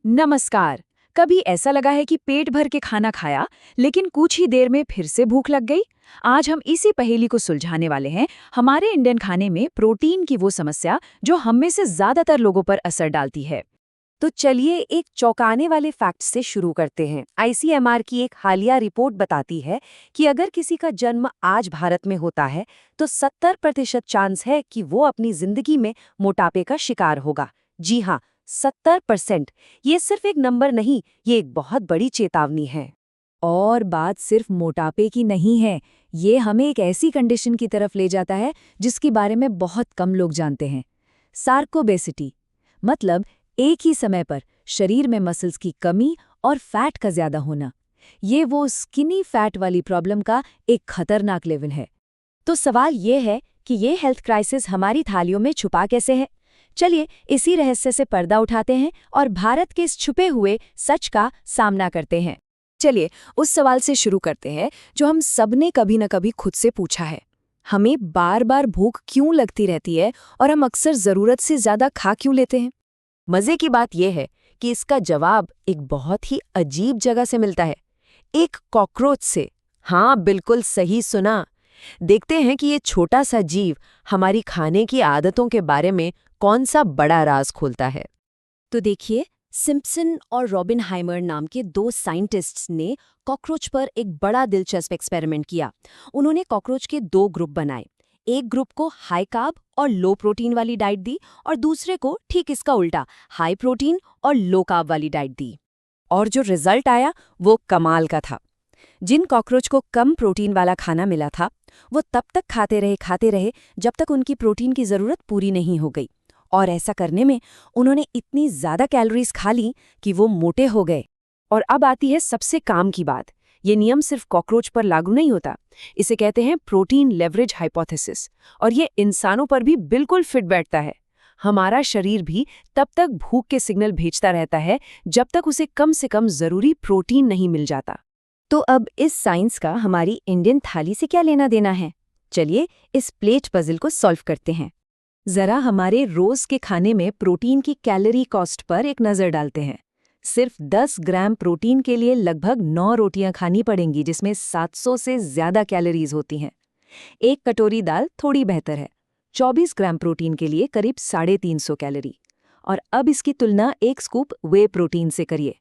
नमस्कार। कभी ऐसा लगा है कि पेट भर के खाना खाया, लेकिन कुछ ही देर में फिर से भूख लग गई? आज हम इसी पहेली को सुलझाने वाले हैं। हमारे इंडियन खाने में प्रोटीन की वो समस्या जो हम में से ज्यादातर लोगों पर असर डालती है। तो चलिए एक चौंकाने वाले फैक्ट से शुरू करते हैं। आईसीएमआर की एक हालिया रिपोर्ट बताती है कि अगर किसी का जन्म आज भारत में होता है तो 70% चांस है कि वो अपनी जिंदगी में मोटापे का शिकार होगा। जी हाँ, 70%। ये सिर्फ एक नंबर नहीं, ये एक बहुत बड़ी चेतावनी है। और बात सिर्फ मोटापे की नहीं है, ये हमें एक ऐसी कंडीशन की तरफ ले जाता है जिसके बारे में बहुत कम लोग जानते हैं। सार्कोबेसिटी, मतलब एक ही समय पर शरीर में मसल्स की कमी और फैट का ज्यादा होना। ये वो स्किनी फैट वाली प्रॉब्लम का एक खतरनाक लेवल है। तो सवाल ये है कि ये हेल्थ क्राइसिस हमारी थालियों में छुपा कैसे है। चलिए इसी रहस्य से पर्दा उठाते हैं और भारत के इस छुपे हुए सच का सामना करते हैं। चलिए उस सवाल से शुरू करते हैं जो हम सबने कभी न कभी खुद से पूछा है। हमें बार बार भूख क्यों लगती रहती है और हम अक्सर जरूरत से ज्यादा खा क्यों लेते हैं? मजे की बात यह है कि इसका जवाब एक बहुत ही अजीब जगह से मिलता है, एक कॉकरोच से। हाँ, बिल्कुल सही सुना। देखते हैं कि ये छोटा सा जीव हमारी खाने की आदतों के बारे में कौन सा बड़ा राज खोलता है। तो देखिए, सिम्पसन और रॉबिनहाइमर नाम के दो साइंटिस्ट्स ने कॉकरोच पर एक बड़ा दिलचस्प एक्सपेरिमेंट किया। उन्होंने कॉकरोच के दो ग्रुप बनाए। एक ग्रुप को हाई कार्ब और लो प्रोटीन वाली डाइट दी और दूसरे को ठीक इसका उल्टा, हाई प्रोटीन और लो कार्ब वाली डाइट दी। और जो रिजल्ट आया वो कमाल का था। जिन कॉकरोच को कम प्रोटीन वाला खाना मिला था, वो तब तक खाते रहे जब तक उनकी प्रोटीन की जरूरत पूरी नहीं हो गई। और ऐसा करने में उन्होंने इतनी ज्यादा कैलोरीज खा ली कि वो मोटे हो गए। और अब आती है सबसे काम की बात। ये नियम सिर्फ कॉकरोच पर लागू नहीं होता। इसे कहते हैं प्रोटीन लेवरेज हाइपोथेसिस, और ये इंसानों पर भी बिल्कुल फिट बैठता है। हमारा शरीर भी तब तक भूख के सिग्नल भेजता रहता है जब तक उसे कम से कम जरूरी प्रोटीन नहीं मिल जाता। तो अब इस साइंस का हमारी इंडियन थाली से क्या लेना देना है? चलिए इस प्लेट पजल को सॉल्व करते हैं। जरा हमारे रोज के खाने में प्रोटीन की कैलोरी कॉस्ट पर एक नज़र डालते हैं। सिर्फ 10 ग्राम प्रोटीन के लिए लगभग 9 रोटियां खानी पड़ेंगी, जिसमें 700 से ज्यादा कैलोरीज होती हैं। एक कटोरी दाल थोड़ी बेहतर है, 24 ग्राम प्रोटीन के लिए करीब 350 कैलोरी। और अब इसकी तुलना एक स्कूप वे प्रोटीन से करिए।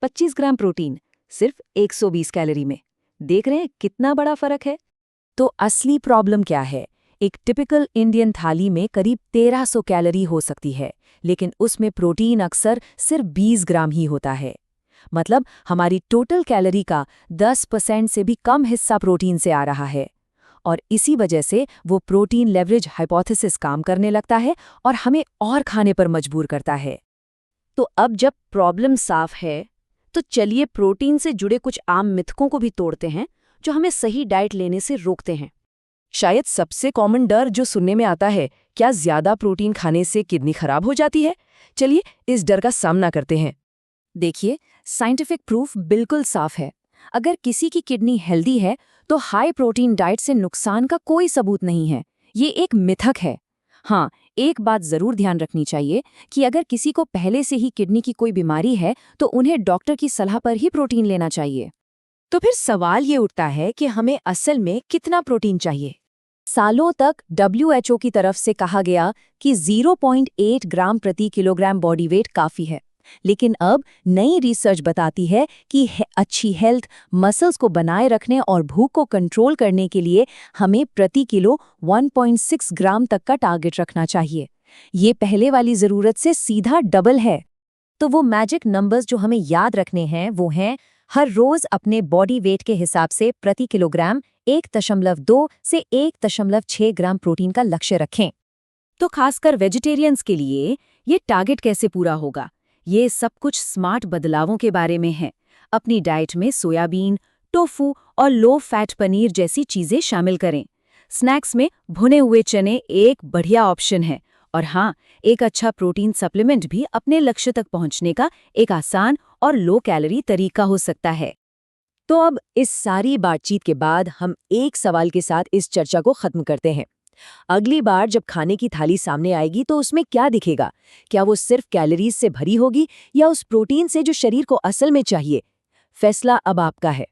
25 ग्राम प्रोटीन, सिर्फ 120 कैलोरी में। देख रहे हैं कितना बड़ा फर्क है? तो असली प्रॉब्लम क्या है? एक टिपिकल इंडियन थाली में करीब 1300 कैलोरी हो सकती है, लेकिन उसमें प्रोटीन अक्सर सिर्फ 20 ग्राम ही होता है। मतलब हमारी टोटल कैलोरी का 10% से भी कम हिस्सा प्रोटीन से आ रहा है। और इसी वजह से वो प्रोटीन लेवरेज हाइपोथेसिस काम करने लगता है और हमें और खाने पर मजबूर करता है। तो अब जब प्रॉब्लम साफ है, तो चलिए प्रोटीन से जुड़े कुछ आम मिथकों को भी तोड़ते हैं जो हमें सही डाइट लेने से रोकते हैं। शायद सबसे कॉमन डर जो सुनने में आता है, क्या ज्यादा प्रोटीन खाने से किडनी खराब हो जाती है? चलिए इस डर का सामना करते हैं। देखिए, साइंटिफिक प्रूफ बिल्कुल साफ है। अगर किसी की किडनी हेल्दी है तो हाई प्रोटीन डाइट से नुकसान का कोई सबूत नहीं है। ये एक मिथक है। हाँ, एक बात जरूर ध्यान रखनी चाहिए कि अगर किसी को पहले से ही किडनी की कोई बीमारी है तो उन्हें डॉक्टर की सलाह पर ही प्रोटीन लेना चाहिए। तो फिर सवाल ये उठता है कि हमें असल में कितना प्रोटीन चाहिए? सालों तक WHO की तरफ से कहा गया कि 0.8 ग्राम प्रति किलोग्राम बॉडी वेट काफी है। लेकिन अब नई रिसर्च बताती है कि अच्छी हेल्थ, मसल्स को बनाए रखने और भूख को कंट्रोल करने के लिए हमें प्रति किलो 1.6 ग्राम तक का टारगेट रखना चाहिए। ये पहले वाली जरूरत से सीधा डबल है। तो वो मैजिक नंबर्स जो हमें याद रखने हैं वो हैं: हर रोज अपने बॉडी वेट के हिसाब से प्रति किलोग्राम 1.2 से 1.6 ग्राम प्रोटीन का लक्ष्य रखें। तो खासकर वेजिटेरियंस के लिए ये टारगेट कैसे पूरा होगा? ये सब कुछ स्मार्ट बदलावों के बारे में है। अपनी डाइट में सोयाबीन, टोफू और लो फैट पनीर जैसी चीजें शामिल करें। स्नैक्स में भुने हुए चने एक बढ़िया ऑप्शन है। और हाँ, एक अच्छा प्रोटीन सप्लीमेंट भी अपने लक्ष्य तक पहुंचने का एक आसान और लो कैलोरी तरीका हो सकता है। तो अब इस सारी बातचीत के बाद हम एक सवाल के साथ इस चर्चा को खत्म करते हैं। अगली बार जब खाने की थाली सामने आएगी तो उसमें क्या दिखेगा? क्या वो सिर्फ कैलोरीज से भरी होगी या उस प्रोटीन से जो शरीर को असल में चाहिए? फैसला अब आपका है।